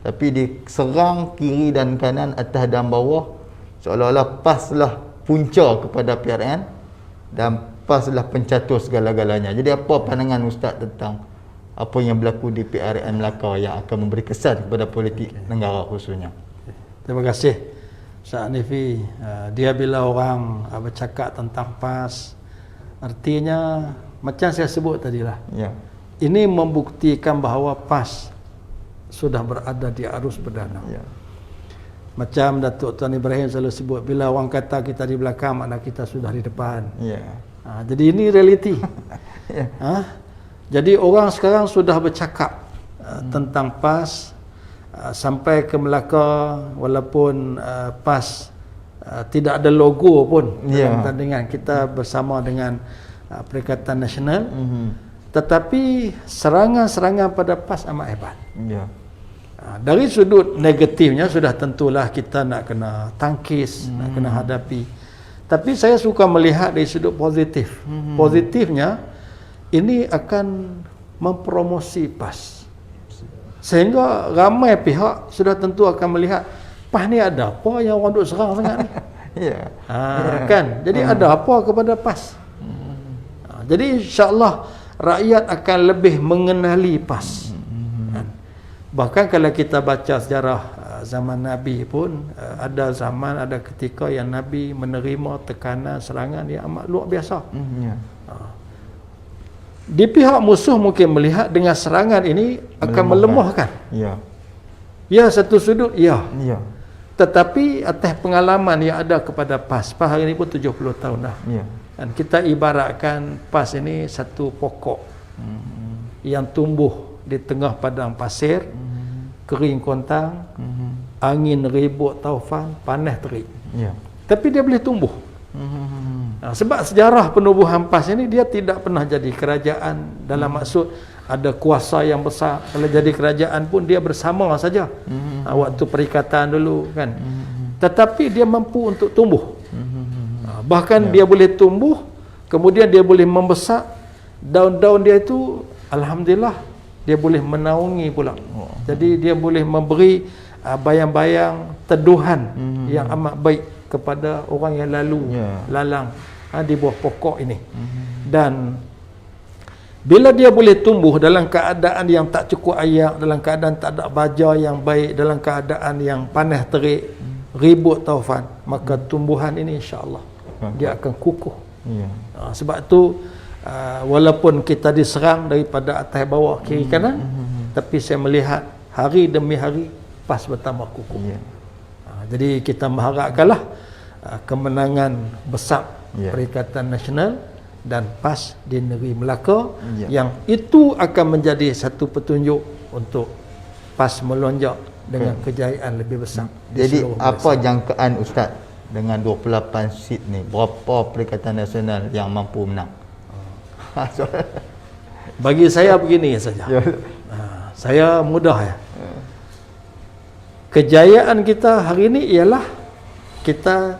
tapi diserang kiri dan kanan, atas dan bawah, seolah-olah PAS lah punca kepada PRN dan PAS lah pencatur segala-galanya. Jadi apa pandangan Ustaz tentang apa yang berlaku di PRN Melaka yang akan memberi kesan kepada politik negara khususnya? Terima kasih Ustaz Hanifi. Dia bila orang bercakap tentang PAS, artinya macam saya sebut tadilah, Ya. ini membuktikan bahawa PAS sudah berada di arus perdana. Ya. Macam Datuk Tuan Ibrahim selalu sebut, bila orang kata kita di belakang, makna kita sudah di depan. Ya. Jadi ini realiti. Ya. Jadi orang sekarang sudah bercakap tentang PAS sampai ke Melaka, walaupun PAS tidak ada logo pun dalam tandingan. Kita bersama dengan Perikatan Nasional, tetapi serangan-serangan pada PAS amat hebat. Ya. Dari sudut negatifnya sudah tentulah kita nak kena tangkis, nak kena hadapi. Tapi saya suka melihat dari sudut positif. Positifnya, ini akan mempromosi PAS. Sehingga ramai pihak sudah tentu akan melihat, PAS ni ada apa yang orang duk serang sangat ni? Ya. Kan? Jadi ada apa kepada PAS? Jadi insya-Allah rakyat akan lebih mengenali PAS. Bahkan kalau kita baca sejarah zaman Nabi pun, ada zaman, ada ketika yang Nabi menerima tekanan, serangan yang amat luar biasa. Ya. Di pihak musuh mungkin melihat dengan serangan ini akan melemahkan. Ya. Ya, satu sudut, ya. Ya. Tetapi atas pengalaman yang ada kepada PAS hari ini pun 70 tahun dah. Ya. Dan kita ibaratkan PAS ini satu pokok yang tumbuh di tengah padang pasir, kering kontang, angin ribut taufan, panas terik. Ya. Tapi dia boleh tumbuh. Sebab sejarah penubuhan PAS ini dia tidak pernah jadi kerajaan, dalam maksud ada kuasa yang besar. Kalau jadi kerajaan pun dia bersama saja. Waktu perikatan dulu kan. Tetapi dia mampu untuk tumbuh. Bahkan dia boleh tumbuh, kemudian dia boleh membesar. Daun-daun dia itu alhamdulillah dia boleh menaungi pula. Jadi dia boleh memberi bayang-bayang teduhan yang amat baik kepada orang yang lalu lalang di bawah pokok ini. Dan bila dia boleh tumbuh dalam keadaan yang tak cukup air, dalam keadaan tak ada baja yang baik, dalam keadaan yang panas terik, ribut taufan, maka tumbuhan ini insya-Allah dia akan kukuh. Sebab tu walaupun kita diserang daripada atas bawah kiri kanan, tapi saya melihat hari demi hari PAS bertambah kukuh. Jadi kita mengharapkanlah kemenangan besar Ya. Perikatan Nasional dan PAS di negeri Melaka, Ya. yang itu akan menjadi satu petunjuk untuk PAS melonjak dengan kejayaan lebih besar. di Jadi seluruh apa Malaysia. jangkaan Ustaz dengan 28 seat ni? Berapa Perikatan Nasional yang mampu menang? Bagi saya begini saja. Ya. Saya mudah ya. Kejayaan kita hari ini ialah kita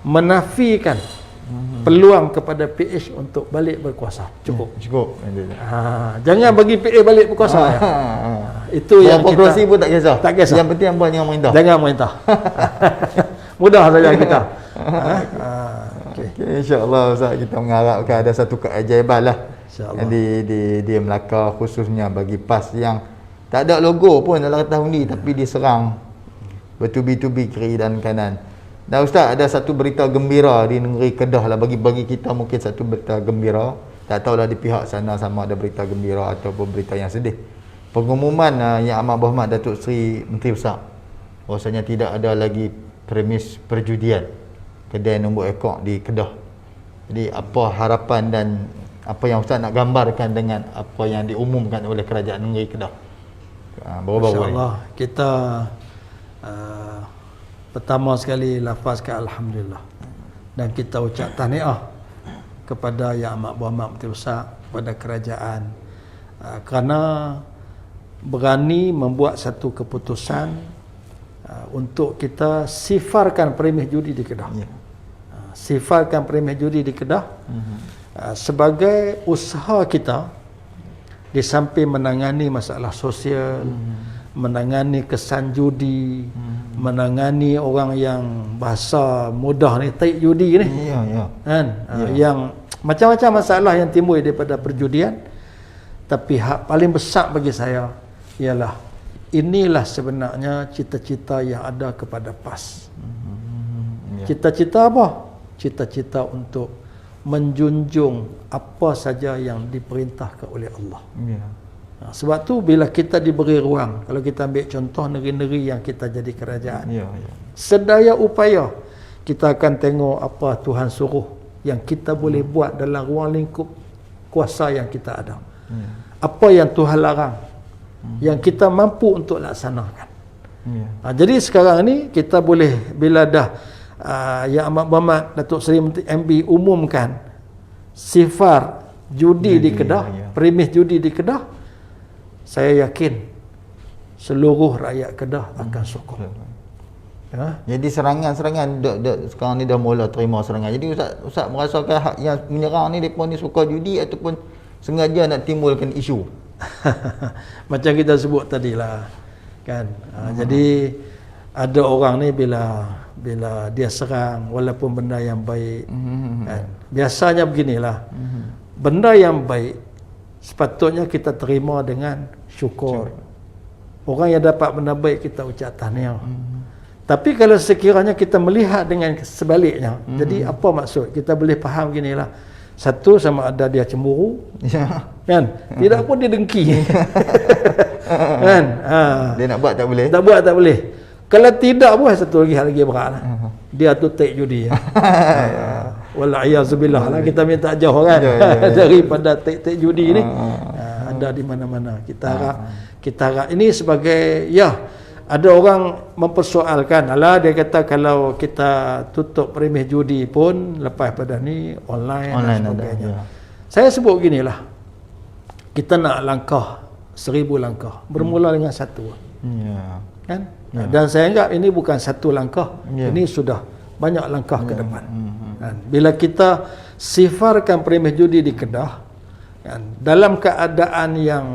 menafikan peluang kepada PH untuk balik berkuasa. Cukup. Cukup. Jangan bagi PH balik berkuasa ya. Itu yang Berapa kita kerusi pun tak kisah. tak kisah. Yang penting buat dengan perintah. Jangan merintah. Mudah saja kita. Okay. Okay, InsyaAllah Ustaz, kita mengharapkan ada satu keajaiban lah InsyaAllah. di Melaka, khususnya bagi PAS yang tak ada logo pun dalam kertas undi, tapi diserang bertubi-tubi kiri dan kanan. Dan Ustaz, ada satu berita gembira di negeri Kedah lah, bagi kita mungkin satu berita gembira. Tak tahulah di pihak sana sama ada berita gembira ataupun berita yang sedih. Pengumuman Yang Amat Berhormat Datuk Seri Menteri Besar bahawasanya tidak ada lagi premis perjudian kedai nombor ekor di Kedah. Jadi apa harapan dan apa yang Ustaz nak gambarkan dengan apa yang diumumkan oleh kerajaan negeri Kedah baru-baru ni? InsyaAllah kita pertama sekali lafazkan Alhamdulillah, dan kita ucap tahniah kepada Yang Amat Berhormat Menteri Besar, kepada kerajaan kerana berani membuat satu keputusan untuk kita sifarkan premis judi di Kedah. Ya. Sifarkan premis judi di Kedah sebagai usaha kita di samping menangani masalah sosial, menangani kesan judi, menangani orang yang bahasa mudah ni taik judi ni. Ya, ya. Kan? Yang macam-macam masalah yang timbul daripada perjudian. Tapi hak paling besar bagi saya ialah inilah sebenarnya cita-cita yang ada kepada PAS. Cita-cita apa? Cita-cita untuk menjunjung apa saja yang diperintahkan oleh Allah. Ya. Sebab tu bila kita diberi ruang, kalau kita ambil contoh negeri-negeri yang kita jadi kerajaan, Ya, ya. sedaya upaya kita akan tengok apa Tuhan suruh yang kita boleh buat dalam ruang lingkup kuasa yang kita ada. Apa yang Tuhan larang yang kita mampu untuk laksanakan. Jadi sekarang ni kita boleh, bila dah Yang Amat Berhormat Datuk Seri Menteri MB umumkan sifar judi di Kedah, premis judi di Kedah, saya yakin seluruh rakyat Kedah akan sokong. Jadi serangan-serangan sekarang ni dah mula terima serangan. Jadi Ustaz merasakan hak yang menyerang ni depa ni suka judi ataupun sengaja nak timbulkan isu? Macam kita sebut tadilah kan. Jadi ada orang ni bila dia serang walaupun benda yang baik kan. Biasanya beginilah. Benda yang baik sepatutnya kita terima dengan syukur. Orang yang dapat benda baik kita ucap tahniah. Tapi kalau sekiranya kita melihat dengan sebaliknya, jadi apa maksud? Kita boleh faham beginilah. Satu, sama ada dia cemburu, kan? Tidak pun dia dengki. Kan? Dia nak buat tak boleh. Tak buat tak boleh. Kalau tidak pun satu lagi hal lagi berat lah. Dia tu take judi. Wal'iyahzubillah lah, kita minta jauh kan daripada take judi ni. Ada di mana-mana. Kita harap ini sebagai ada orang mempersoalkan, dia kata kalau kita tutup premis judi pun lepas pada ni online dan sebagainya. Saya sebut beginilah, kita nak langkah 1000 langkah, bermula dengan satu. Kan? Dan saya anggap ini bukan satu langkah, ini sudah banyak langkah ke depan. Kan? Bila kita sifarkan premis judi di Kedah, kan, dalam keadaan yang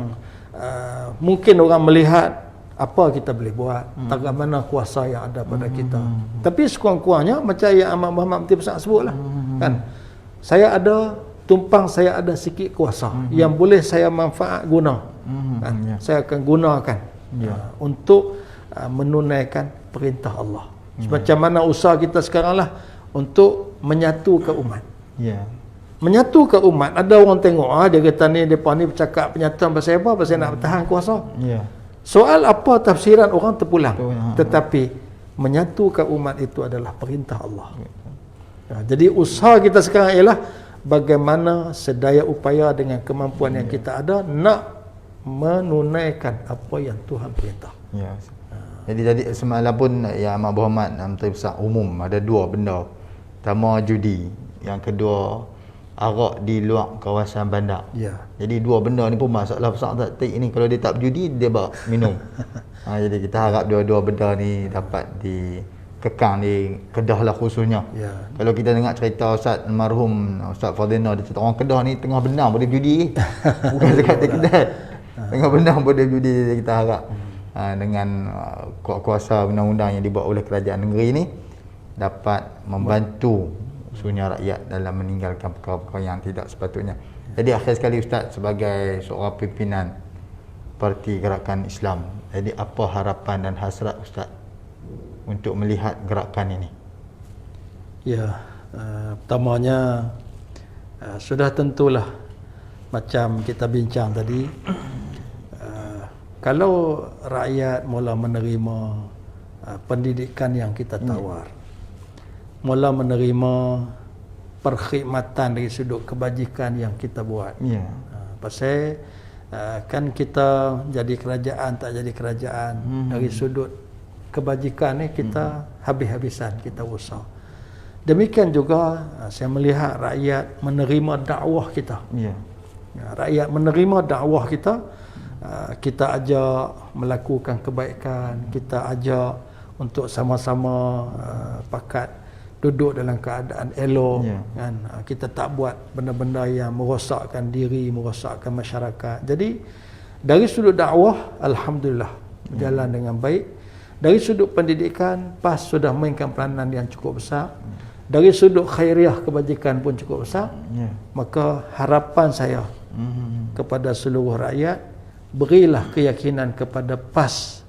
mungkin orang melihat apa kita boleh buat, bagaimana kuasa yang ada pada kita. Tapi sekurang-kurangnya macam Yang Amat Berhormat Menteri Besar sebutlah, kan, saya ada tumpang, saya ada sikit kuasa yang boleh saya manfaat guna. Kan? Saya akan gunakan untuk menunaikan perintah Allah. Macam mana usaha kita sekarang lah untuk menyatukan umat. Menyatukan umat. Ada orang tengok dia kata ni, depa ni bercakap penyatuan pasal apa? Pasal nak bertahan kuasa. Soal apa tafsiran orang terpulang. Tetapi menyatukan umat itu adalah perintah Allah. Jadi usaha kita sekarang ialah bagaimana sedaya upaya dengan kemampuan yang kita ada nak menunaikan apa yang Tuhan perintah. Ya. Jadi semalam pun ya Ahmad Muhammad Menteri Besar umum ada dua benda. Pertama judi, yang kedua arak di luar kawasan bandar. Ya. Jadi dua benda ni pun masalah besar tak ini kalau dia tak berjudi dia bawa minum. Jadi kita harap dua-dua benda ni dapat dikekang di Kedah lah khususnya. Ya. Kalau kita dengar cerita Ustaz almarhum Ustaz Fadina, dia cerita orang Kedah ni tengah benang boleh berjudi. Bukan dekat di Kedah. Tengah benang boleh berjudi. Jadi kita harap dengan kuasa undang-undang yang dibuat oleh kerajaan negeri ni dapat membantu khususnya rakyat dalam meninggalkan perkara-perkara yang tidak sepatutnya. Jadi akhir sekali Ustaz, sebagai seorang pimpinan Parti Gerakan Islam, jadi apa harapan dan hasrat Ustaz untuk melihat gerakan ini? Ya, pertamanya sudah tentulah macam kita bincang tadi, kalau rakyat mula menerima pendidikan yang kita tawar, mula menerima perkhidmatan dari sudut kebajikan yang kita buat. Ya. Pasal kan kita jadi kerajaan tak jadi kerajaan, dari sudut kebajikan ni kita habis-habisan kita usaha. Demikian juga saya melihat rakyat menerima dakwah kita. Ya. Rakyat menerima dakwah kita, kita ajak melakukan kebaikan, kita ajak untuk sama-sama pakat duduk dalam keadaan elok, kan. Kita tak buat benda-benda yang merosakkan diri, merosakkan masyarakat. Jadi dari sudut dakwah alhamdulillah berjalan dengan baik. Dari sudut pendidikan PAS sudah mainkan peranan yang cukup besar. Dari sudut khairiah kebajikan pun cukup besar. Maka harapan saya kepada seluruh rakyat, berilah keyakinan kepada PAS.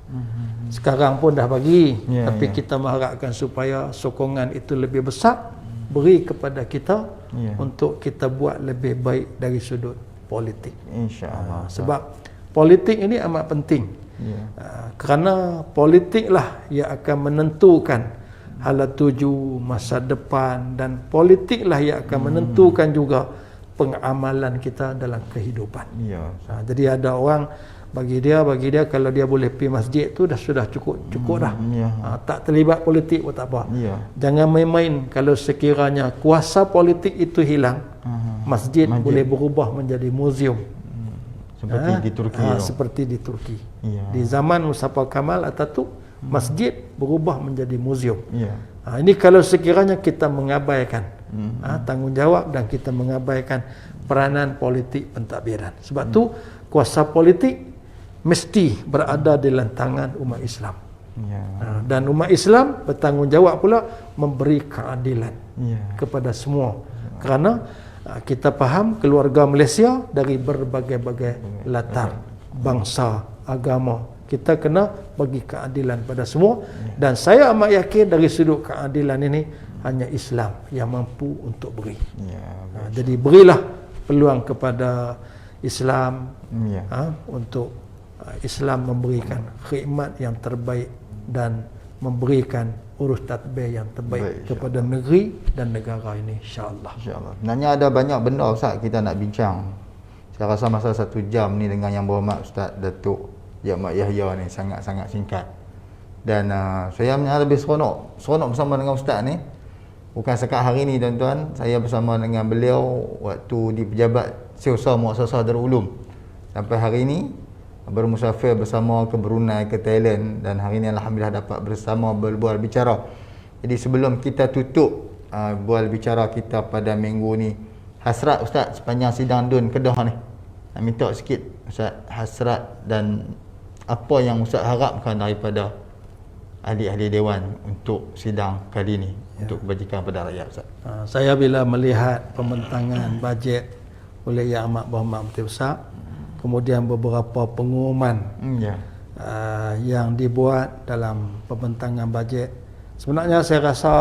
Sekarang pun dah bagi, tapi kita mengharapkan supaya sokongan itu lebih besar, beri kepada kita untuk kita buat lebih baik dari sudut politik. InsyaAllah. Sebab politik ini amat penting. Kerana politiklah yang akan menentukan hala tuju masa depan, dan politiklah yang akan menentukan juga pengamalan kita dalam kehidupan. Jadi ada orang bagi dia kalau dia boleh pergi masjid tu sudah cukup dah. Tak terlibat politik pun tak apa. Jangan main-main. Kalau sekiranya kuasa politik itu hilang, masjid boleh berubah menjadi muzium. Seperti di Turki. Seperti di Turki. Di zaman Mustafa Kamal Atatürk, masjid berubah menjadi muzium. Ini kalau sekiranya kita mengabaikan tanggungjawab dan kita mengabaikan peranan politik pentadbiran. Sebab tu kuasa politik mesti berada di dalam tangan umat Islam. Dan umat Islam bertanggungjawab pula memberi keadilan kepada semua. Kerana kita faham keluarga Malaysia dari berbagai-bagai latar, bangsa, agama. Kita kena bagi keadilan pada semua. Dan saya amat yakin dari sudut keadilan ini hanya Islam yang mampu untuk beri. Jadi berilah peluang kepada Islam untuk Islam memberikan khidmat yang terbaik dan memberikan urus tadbir yang terbaik kepada negeri dan negara ini, insya-Allah. Sebenarnya ada banyak benda Ustaz kita nak bincang. Saya rasa masa 1 jam ni dengan Yang Berhormat Ustaz Datuk Ahmad Yahya ni sangat-sangat singkat. Dan saya lebih seronok bersama dengan Ustaz ni. Bukan sekat hari ni tuan-tuan, saya bersama dengan beliau waktu di pejabat Setiausaha Muassasah Darul Ulum. Sampai hari ni bermusafir bersama ke Brunei, ke Thailand, dan hari ni alhamdulillah dapat bersama berbual bicara. Jadi sebelum kita tutup bual bicara kita pada minggu ni, hasrat Ustaz sepanjang sidang DUN Kedah ni, nak minta sikit Ustaz hasrat dan apa yang Ustaz harapkan daripada ahli-ahli dewan untuk sidang kali ni, untuk kebajikan pada rakyat Ustaz. Saya bila melihat pembentangan bajet oleh Yang Amat Berhormat Menteri Besar, kemudian beberapa pengumuman yang dibuat dalam pembentangan bajet, sebenarnya saya rasa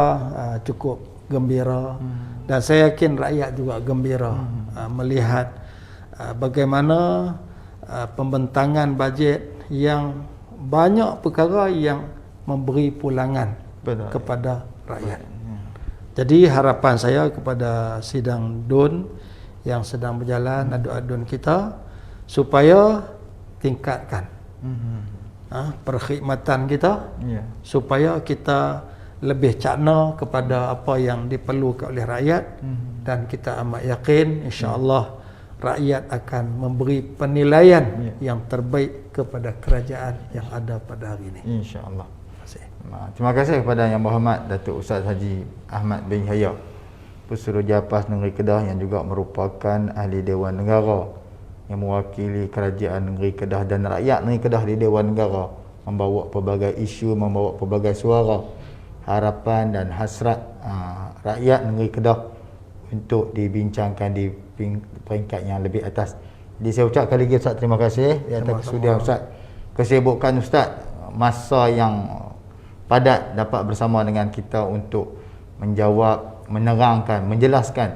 cukup gembira, dan saya yakin rakyat juga gembira melihat bagaimana pembentangan bajet yang banyak perkara yang memberi pulangan kepada rakyat. Jadi harapan saya kepada sidang DUN yang sedang berjalan, adun kita, supaya tingkatkan perkhidmatan kita, supaya kita lebih cakna kepada apa yang diperlukan oleh rakyat, dan kita amat yakin insya-Allah rakyat akan memberi penilaian yang terbaik kepada kerajaan yang ada pada hari ini. InsyaAllah. Terima kasih kepada Yang Berhormat Datuk Ustaz Haji Ahmad bin Yahya, Pesuruhjaya PAS Negeri Kedah, yang juga merupakan ahli Dewan Negara yang mewakili kerajaan negeri Kedah dan rakyat negeri Kedah di Dewan Negara, membawa pelbagai isu, membawa pelbagai suara, harapan dan hasrat rakyat negeri Kedah untuk dibincangkan di peringkat yang lebih atas. Jadi saya ucapkan lagi Ustaz terima kasih di atas kesudian Ustaz, kesibukan Ustaz, masa yang padat dapat bersama dengan kita untuk menjawab, menerangkan, menjelaskan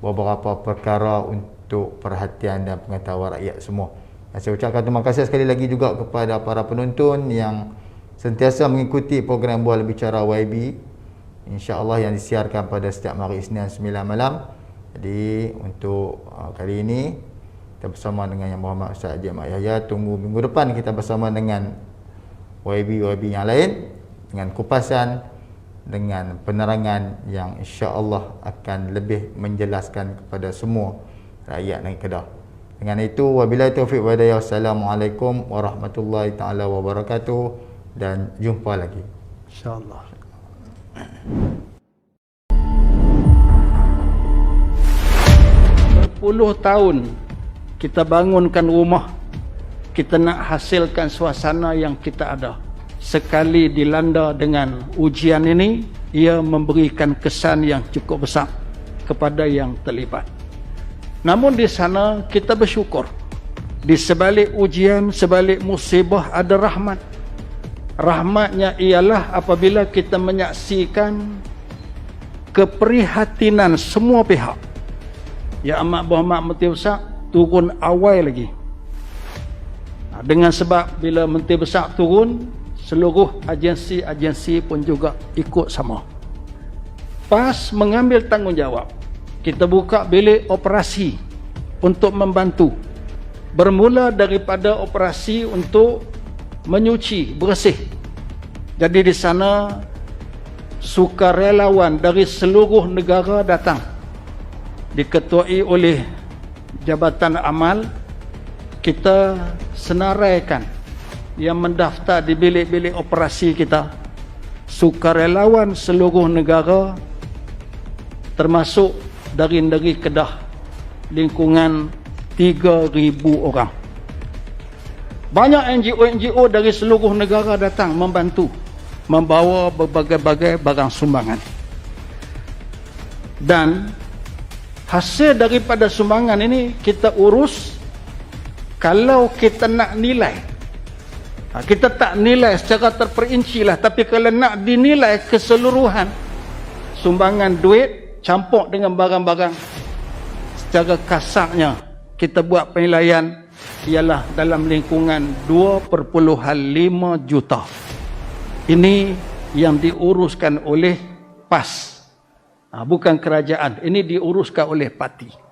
beberapa perkara untuk perhatian dan pengetahuan rakyat semua. Dan saya ucapkan terima kasih sekali lagi juga kepada para penonton yang sentiasa mengikuti program Bual Bicara YB, insya-Allah yang disiarkan pada setiap hari Isnin 9 malam. Jadi untuk kali ini kita bersama dengan Yang Berhormat Ustaz Haji Ahmad Yahya. Tunggu minggu depan kita bersama dengan YB yang lain, dengan kupasan, dengan penerangan yang insya-Allah akan lebih menjelaskan kepada semua rakyat negeri Kedah. Dengan itu, wabillahi taufiq wa hidayah. Assalamualaikum warahmatullahi taala wabarakatuh, dan jumpa lagi Insya-Allah. Berpuluh tahun kita bangunkan rumah, kita nak hasilkan suasana yang kita ada. Sekali dilanda dengan ujian ini, ia memberikan kesan yang cukup besar kepada yang terlibat. Namun di sana kita bersyukur. Di sebalik ujian, sebalik musibah ada rahmat. Rahmatnya ialah apabila kita menyaksikan keprihatinan semua pihak. Ya Amat Berhormat Menteri Besar turun awal lagi. Dengan sebab bila Menteri Besar turun, seluruh agensi-agensi pun juga ikut sama. PAS mengambil tanggungjawab. Kita buka bilik operasi untuk membantu. Bermula daripada operasi untuk menyuci, bersih. Jadi di sana sukarelawan dari seluruh negara datang, diketuai oleh Jabatan Amal. Kita senaraikan yang mendaftar di bilik-bilik operasi kita, sukarelawan seluruh negara, termasuk dari negeri Kedah, lingkungan 3,000 orang. Banyak NGO-NGO dari seluruh negara datang membantu, membawa berbagai-bagai barang sumbangan. Dan hasil daripada sumbangan ini kita urus. Kalau kita nak nilai, kita tak nilai secara terperinci lah, tapi kalau nak dinilai keseluruhan sumbangan duit campur dengan barang-barang, secara kasarnya kita buat penilaian ialah dalam lingkungan 2.5 juta. Ini yang diuruskan oleh PAS, bukan kerajaan. Ini diuruskan oleh parti.